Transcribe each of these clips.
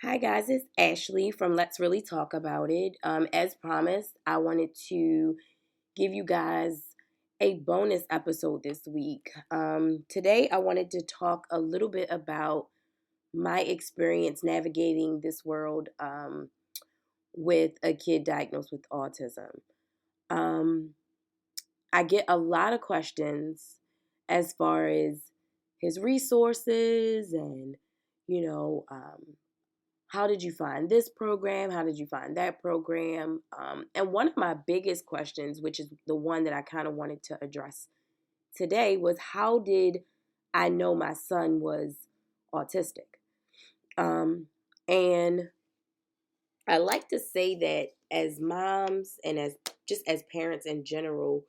Hi guys, it's Ashley from Let's Really Talk About It. As promised, I wanted to give you guys a bonus episode this week. Today, I wanted to talk a little bit about my experience navigating this world with a kid diagnosed with autism. Um, I get a lot of questions as far as his resources and, you know, how did you find this program? How did you find that program? And one of my biggest questions, which is the one that I kind of wanted to address today, was how did I know my son was autistic? And I like to say that as moms and as just as parents in general,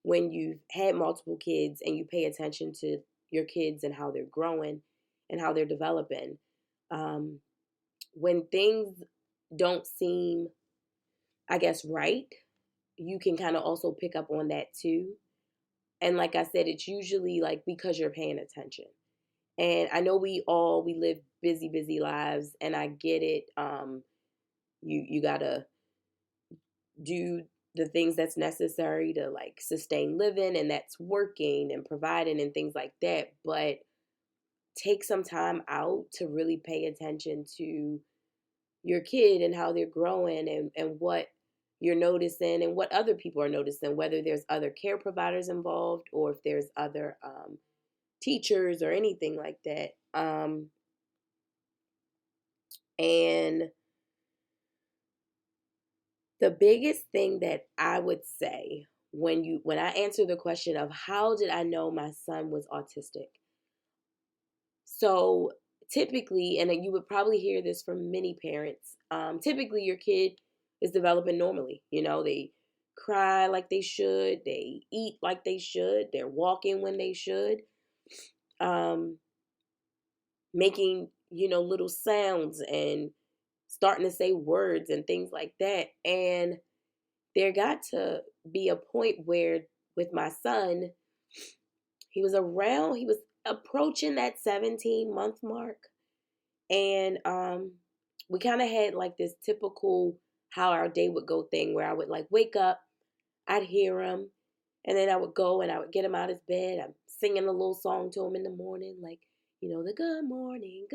when you've had multiple kids and you pay attention to your kids and how they're growing and how they're developing, um, when things don't seem, I guess, right, you can kind of also pick up on that too. And like I said, it's usually like because you're paying attention. And I know we live busy lives, and I get it. You gotta do the things that's necessary to like sustain living, and that's working and providing and things like that. But take some time out to really pay attention to your kid and how they're growing and what you're noticing and what other people are noticing, whether there's other care providers involved or if there's other teachers or anything like that. And the biggest thing that I would say when I answer the question of how did I know my son was autistic, so typically, and you would probably hear this from many parents, typically your kid is developing normally. You know, they cry like they should, they eat like they should, they're walking when they should, um, making, little sounds and starting to say words and things like that. And there got to be a point where with my son, he was approaching that 17-month mark. And we kind of had like this typical how our day would go thing where I would like wake up, I'd hear him, and then I would go and I would get him out of his bed. I'm singing a little song to him in the morning, like, the good morning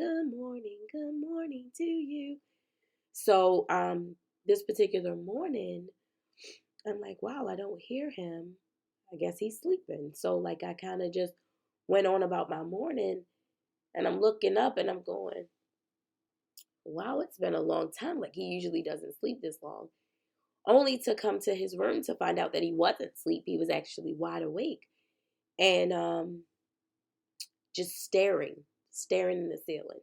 to you. So this particular morning, I'm like, wow, I don't hear him. I guess he's sleeping. So like I kind of just went on about my morning, and I'm looking up and I'm going, wow, it's been a long time. Like he usually doesn't sleep this long. Only to come to his room to find out that he wasn't asleep. He was actually wide awake and just staring in the ceiling.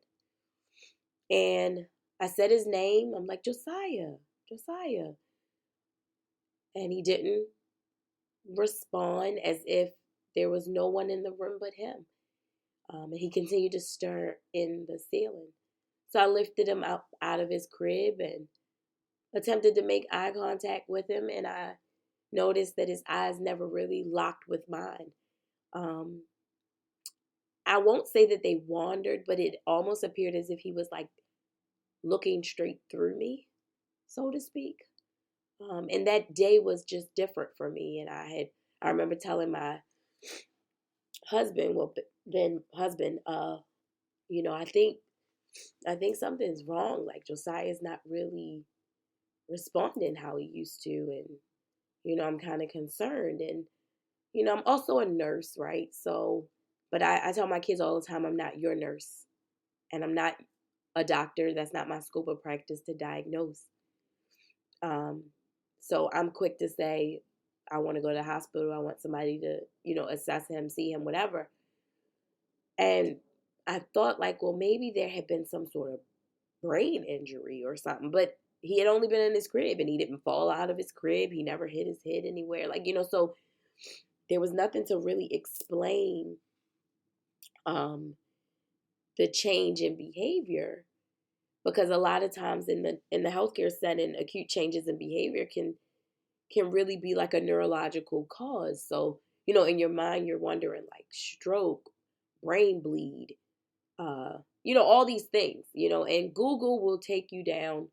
And I said his name. I'm like, Josiah, Josiah. And he didn't respond, as if there was no one in the room but him. And he continued to stare in the ceiling. So I lifted him up out of his crib and attempted to make eye contact with him, and I noticed that his eyes never really locked with mine. Um, I won't say that they wandered, but it almost appeared as if he was like looking straight through me, so to speak. And that day was just different for me. And I remember telling my husband, well, then husband, I think something's wrong. Like Josiah's not really responding how he used to, and I'm kind of concerned. And I'm also a nurse, right? So, but I tell my kids all the time, I'm not your nurse, and I'm not a doctor. That's not my scope of practice to diagnose. Um, so I'm quick to say, I want to go to the hospital. I want somebody to, assess him, see him, whatever. And I thought like, well, maybe there had been some sort of brain injury or something, but he had only been in his crib and he didn't fall out of his crib. He never hit his head anywhere. Like, so there was nothing to really explain um, the change in behavior, because a lot of times in the healthcare setting, acute changes in behavior can really be like a neurological cause. So in your mind you're wondering like stroke, brain bleed, all these things, and Google will take you down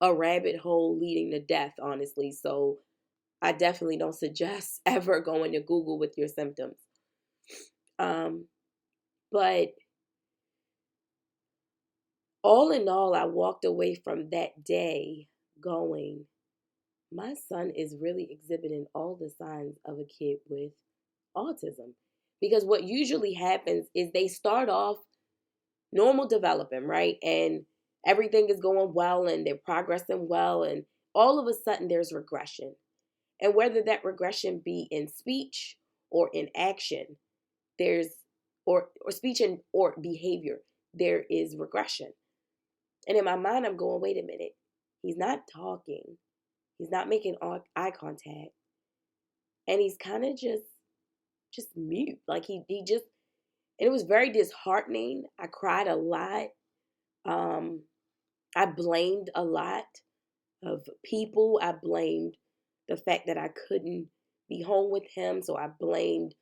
a rabbit hole leading to death, honestly. So I definitely don't suggest ever going to Google with your symptoms. But all in all, I walked away from that day going, my son is really exhibiting all the signs of a kid with autism. Because what usually happens is they start off normal developing, right? And everything is going well and they're progressing well. And all of a sudden there's regression. And whether that regression be in speech or in action, there's or speech and or behavior, there is regression. And in my mind, I'm going, wait a minute. He's not talking. He's not making eye contact. And he's kind of just mute. Like he just, and it was very disheartening. I cried a lot. I blamed a lot of people. I blamed the fact that I couldn't be home with him. So I blamed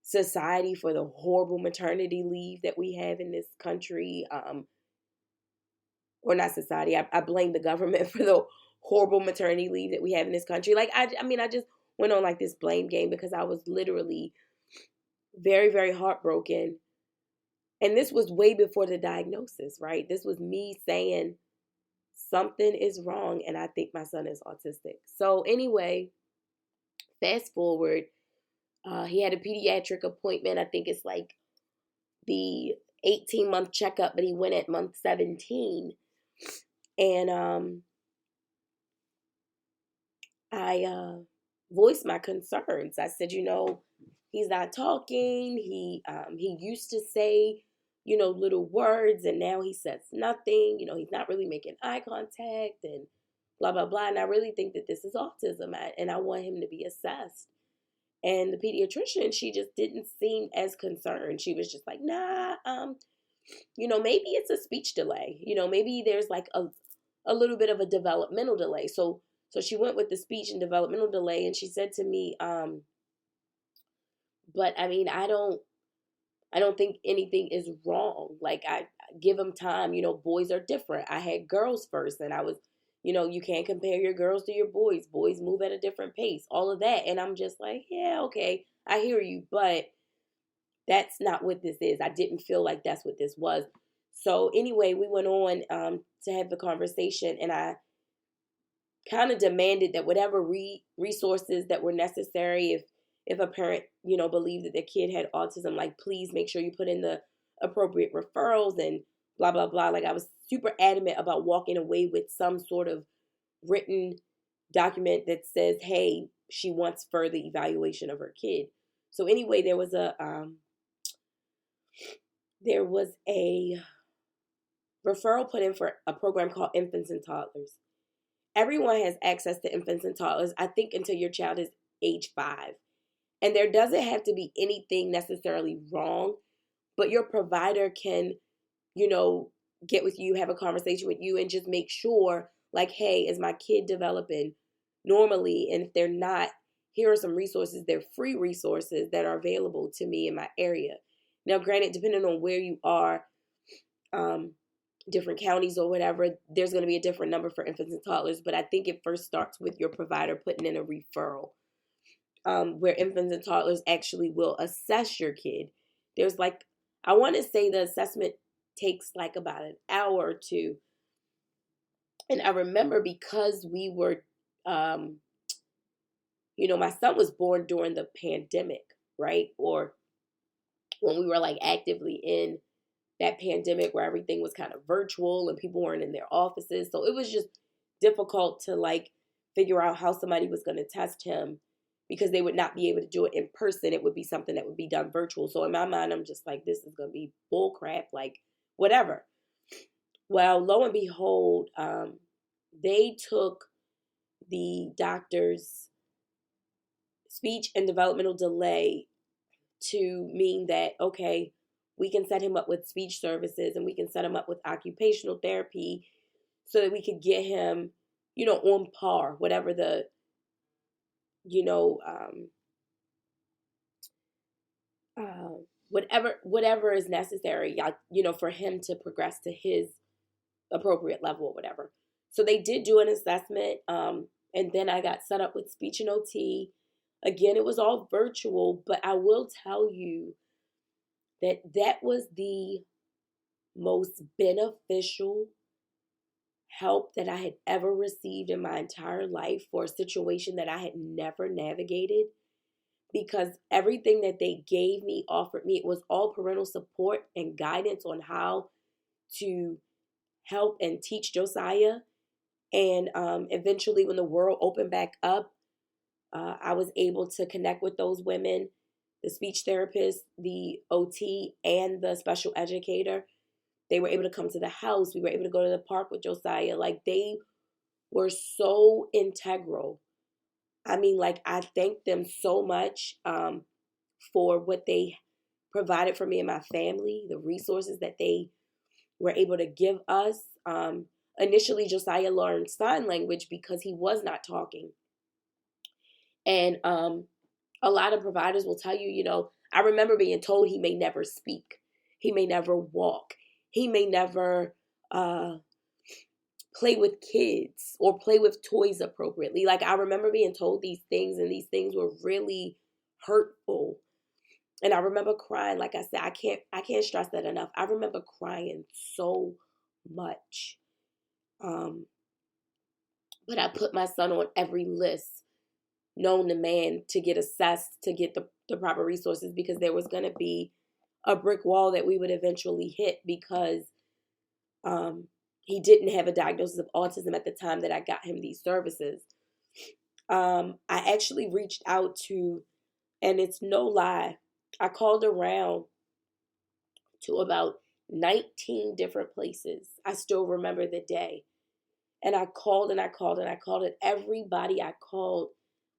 society for the horrible maternity leave that we have in this country. Or not society. I blame the government for the horrible maternity leave that we have in this country. Like, I mean, I just went on like this blame game because I was literally very, very heartbroken. And this was way before the diagnosis, right? This was me saying something is wrong and I think my son is autistic. So anyway, fast forward, he had a pediatric appointment. I think it's like the 18-month checkup, but he went at month 17. And I voiced my concerns. I said, he's not talking. He used to say, little words, and now he says nothing. He's not really making eye contact and blah, blah, blah. And I really think that this is autism, and I want him to be assessed. And the pediatrician, she just didn't seem as concerned. She was just like, nah, maybe it's a speech delay. Maybe there's like a little bit of a developmental delay. So she went with the speech and developmental delay, and she said to me, but I mean, I don't think anything is wrong. Like, I give him time. Boys are different. I had girls first, and I was, you can't compare your girls to your boys. Boys move at a different pace, all of that. And I'm just like, yeah, okay, I hear you, but that's not what this is. I didn't feel like that's what this was. So anyway, we went on to have the conversation, and I kind of demanded that whatever resources that were necessary, if a parent, believed that their kid had autism, like, please make sure you put in the appropriate referrals and blah, blah, blah. Like, I was super adamant about walking away with some sort of written document that says, hey, she wants further evaluation of her kid. So anyway, there was a referral put in for a program called Infants and Toddlers. Everyone has access to infants and toddlers, I think, until your child is age 5. And there doesn't have to be anything necessarily wrong, but your provider can, get with you, have a conversation with you, and just make sure, like, hey, is my kid developing normally? And if they're not, here are some resources. They're free resources that are available to me in my area. Now, granted, depending on where you are, different counties or whatever, there's going to be a different number for infants and toddlers. But I think it first starts with your provider putting in a referral, where infants and toddlers actually will assess your kid. There's I want to say the assessment takes like about an hour or two. And I remember because we were, my son was born during the pandemic, right? Or when we were like actively in that pandemic where everything was kind of virtual and people weren't in their offices. So it was just difficult to figure out how somebody was going to test him because they would not be able to do it in person. It would be something that would be done virtual. So in my mind, I'm just like, this is going to be bull crap, whatever. Well, lo and behold, they took the doctor's speech and developmental delay to mean that, okay, we can set him up with speech services and we can set him up with occupational therapy so that we could get him, on par, whatever the, whatever is necessary, for him to progress to his appropriate level or whatever. So they did do an assessment, and then I got set up with speech and OT. Again, it was all virtual, but I will tell you that that was the most beneficial help that I had ever received in my entire life for a situation that I had never navigated, because everything that they gave me, offered me, it was all parental support and guidance on how to help and teach Josiah. And eventually, when the world opened back up, I was able to connect with those women, the speech therapist, the OT, and the special educator. They were able to come to the house. We were able to go to the park with Josiah. Like, they were so integral. I mean, like, I thank them so much for what they provided for me and my family, the resources that they were able to give us. Initially, Josiah learned sign language because he was not talking. And a lot of providers will tell you, I remember being told he may never speak. He may never walk. He may never play with kids or play with toys appropriately. Like, I remember being told these things, and these things were really hurtful. And I remember crying. Like I said, I can't stress that enough. I remember crying so much. But I put my son on every list known to man to get assessed, to get the proper resources, because there was going to be a brick wall that we would eventually hit, because he didn't have a diagnosis of autism at the time that I got him these services. I actually reached out to, and it's no lie, I called around to about 19 different places. I still remember the day. And I called and I called and I called, and everybody I called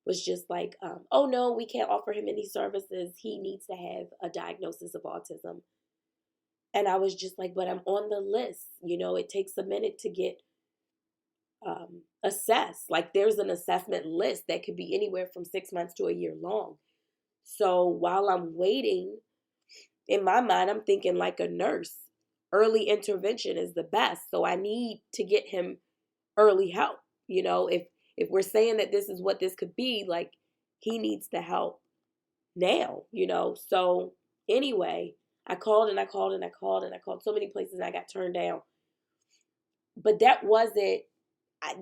was just like, oh no, we can't offer him any services. He needs to have a diagnosis of autism. And I was just like, but I'm on the list. It takes a minute to get assessed. Like, there's an assessment list that could be anywhere from 6 months to a year long. So while I'm waiting, in my mind, I'm thinking like a nurse. Early intervention is the best. So I need to get him early help. If we're saying that this is what this could be, like, he needs the help now, So anyway, I called and I called and I called and I called so many places, and I got turned down. But that wasn't,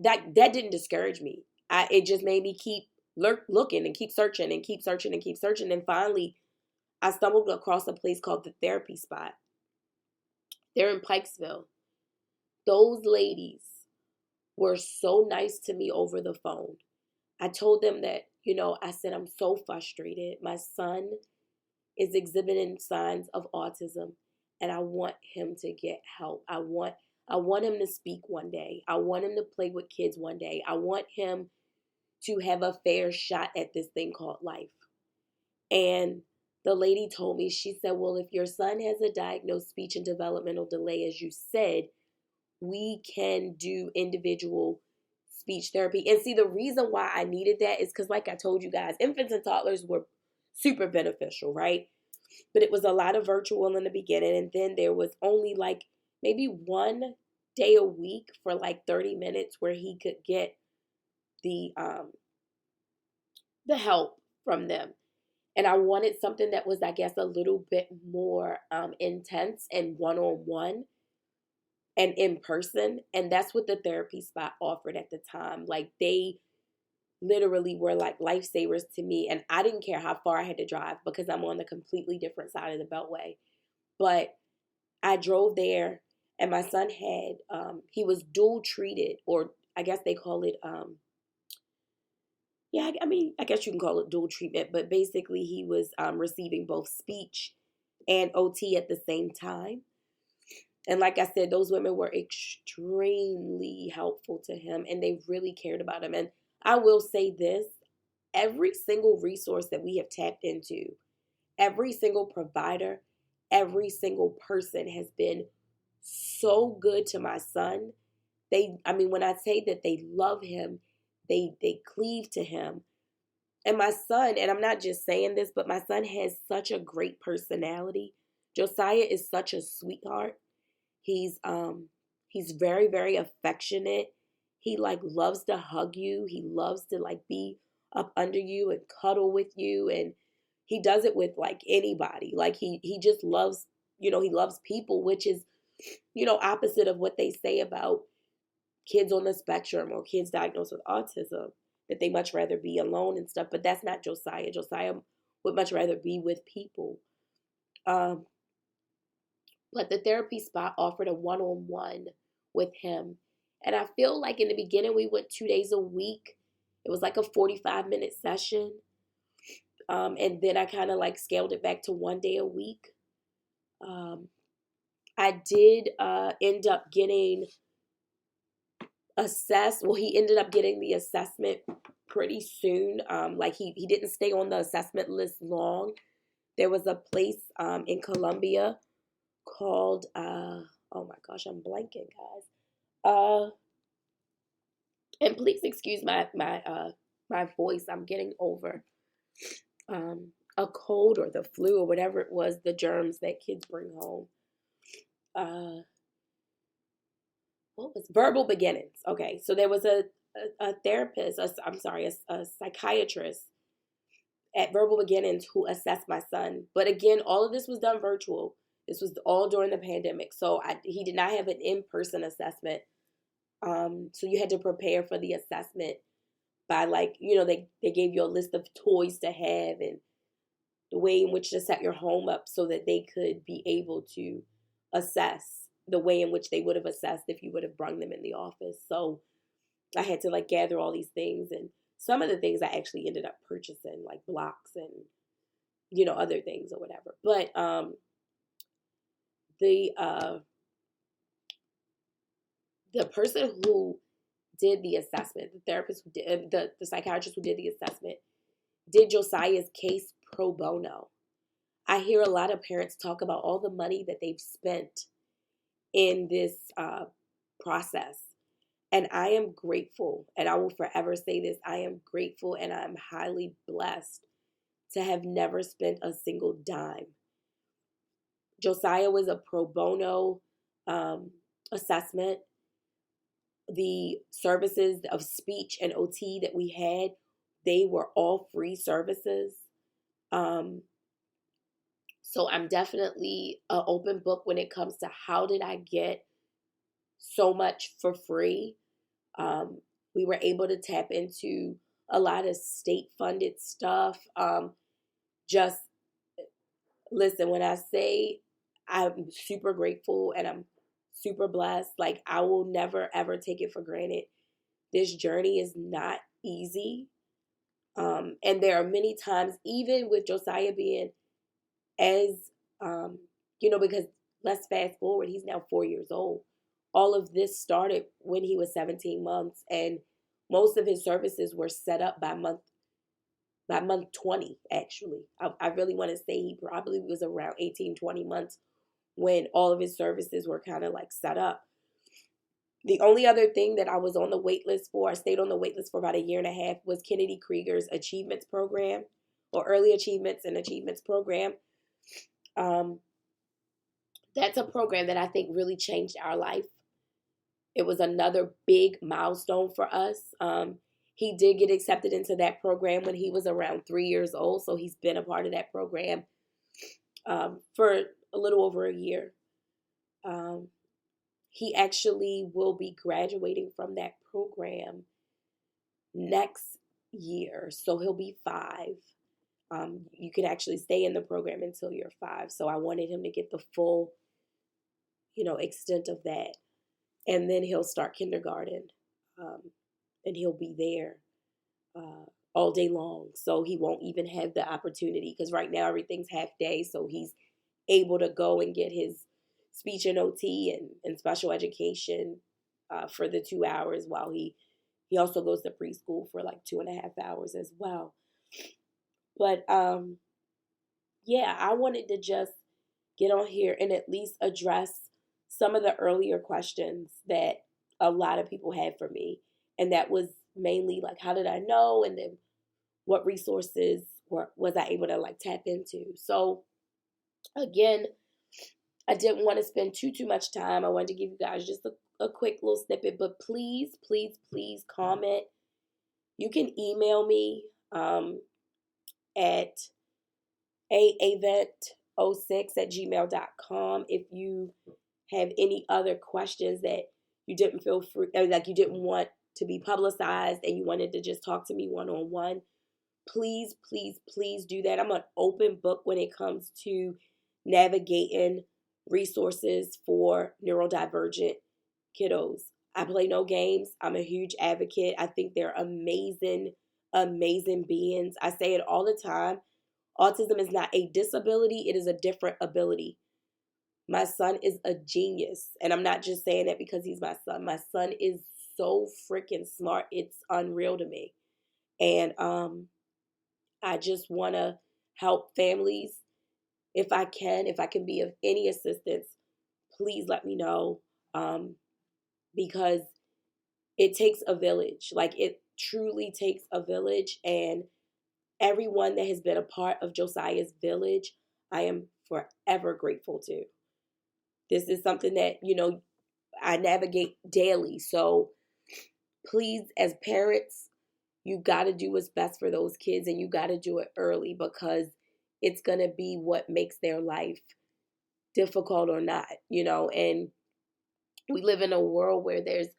that didn't discourage me. It just made me keep looking and keep searching and keep searching and keep searching. And finally, I stumbled across a place called the Therapy Spot. They're in Pikesville. Those ladies were so nice to me over the phone. I told them that, I said, I'm so frustrated. My son is exhibiting signs of autism, and I want him to get help. I want him to speak one day. I want him to play with kids one day. I want him to have a fair shot at this thing called life. And the lady told me, she said, well, if your son has a diagnosed speech and developmental delay, as you said, we can do individual speech therapy. And see, the reason why I needed that is because, like I told you guys, infants and toddlers were super beneficial, right? But it was a lot of virtual in the beginning. And then there was only like maybe one day a week for like 30 minutes where he could get the help from them. And I wanted something that was, I guess, a little bit more intense and one-on-one and in person. And that's what the Therapy Spot offered at the time. Like, they literally were like lifesavers to me. And I didn't care how far I had to drive, because I'm on the completely different side of the Beltway. But I drove there, and my son had, he was dual treated, or I guess they call it, I guess you can call it dual treatment, but basically he was receiving both speech and OT at the same time. And like I said, those women were extremely helpful to him, and they really cared about him. And I will say this, every single resource that we have tapped into, every single provider, every single person has been so good to my son. When I say that they love him, they cleave to him. And my son, and I'm not just saying this, but my son has such a great personality. Josiah is such a sweetheart. He's very, very affectionate. He like loves to hug you. He loves to like be up under you and cuddle with you, and he does it with like anybody. Like he just loves, he loves people, which is, opposite of what they say about kids on the spectrum or kids diagnosed with autism, that they much rather be alone and stuff. But that's not Josiah. Josiah would much rather be with people. Um, but the therapy spot offered a one-on-one with him. And I feel like in the beginning we went 2 days a week. It was like a 45-minute session. And then I kind of like scaled it back to 1 day a week. I did end up getting assessed. Well, he ended up getting the assessment pretty soon. Like he didn't stay on the assessment list long. There was a place in Colombia called oh my gosh, I'm blanking, guys. And please excuse my voice. I'm getting over a cold or the flu or whatever it was, the germs that kids bring home. What was Verbal Beginnings? Okay, so there was a therapist, a psychiatrist at Verbal Beginnings who assessed my son. But again, all of this was done virtual. This was all during the pandemic, so he did not have an in-person assessment. So you had to prepare for the assessment by they gave you a list of toys to have and the way in which to set your home up so that they could be able to assess the way in which they would have assessed if you would have brung them in the office. So I had to like gather all these things, and some of the things I actually ended up purchasing, like blocks and other things or whatever. But the person who did the assessment, the therapist who did the psychiatrist who did the assessment, did Josiah's case pro bono. I hear a lot of parents talk about all the money that they've spent in this process. And I am grateful, and I will forever say this, I am grateful and I'm highly blessed to have never spent a single dime. Josiah was a pro bono assessment. The services of speech and OT that we had, they were all free services. So I'm definitely an open book when it comes to how did I get so much for free. We were able to tap into a lot of state-funded stuff. Just listen, when I say I'm super grateful and I'm super blessed, like I will never, ever take it for granted. This journey is not easy. And there are many times, even with Josiah being as, because let's fast forward, he's now 4 years old. All of this started when he was 17 months, and most of his services were set up by month 20, actually. I really want to say he probably was around 18, 20 months when all of his services were kind of like set up. The only other thing that I was on the wait list for, I stayed on the wait list for about a year and a half, was Kennedy Krieger's Achievements Program, or Early Achievements and Achievements Program. That's a program that I think really changed our life. It was another big milestone for us. He did get accepted into that program when he was around 3 years old, so he's been a part of that program for a little over a year. He actually will be graduating from that program next year, so he'll be 5. You can actually stay in the program until you're 5, so I wanted him to get the full, extent of that. And then he'll start kindergarten, and he'll be there all day long. So he won't even have the opportunity, because right now everything's half day, so he's able to go and get his speech and OT and special education for the 2 hours, while he also goes to preschool for like 2.5 hours as well. But yeah, I wanted to just get on here and at least address some of the earlier questions that a lot of people had for me. And that was mainly like, how did I know? And then what resources or was I able to like tap into. So again, I didn't want to spend too much time. I wanted to give you guys just a quick little snippet, but please comment. You can email me at aavent06@gmail.com if you have any other questions that you didn't feel free, like you didn't want to be publicized and you wanted to just talk to me one-on-one. Please do that. I'm an open book when it comes to navigating resources for neurodivergent kiddos. I play no games. I'm a huge advocate. I think they're amazing beings. I say it all the time. Autism is not a disability, it is a different ability. My son is a genius, and I'm not just saying that because he's my son. My son is so freaking smart. It's unreal to me. And I just want to help families if I can be of any assistance. Please let me know, because it takes a village. Like, it truly takes a village, and everyone that has been a part of Josiah's village, I am forever grateful to. This is something that, I navigate daily. So please, as parents, you got to do what's best for those kids, and you got to do it early, because it's going to be what makes their life difficult or not, and we live in a world where there's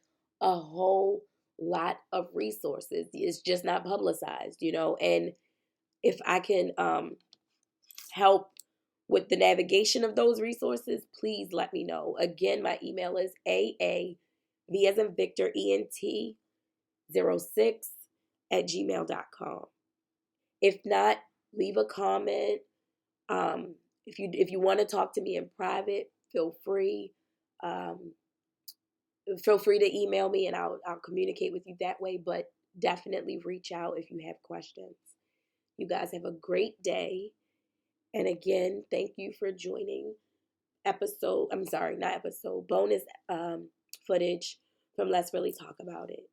a whole lot of resources. It's just not publicized, and if I can help with the navigation of those resources, please let me know. Again, my email is AAV as in Victor, ENT 06@gmail.com. If not, leave a comment. If you want to talk to me in private, feel free. Feel free to email me and I'll communicate with you that way. But definitely reach out if you have questions. You guys have a great day. And again, thank you for joining bonus footage from Let's Really Talk About It.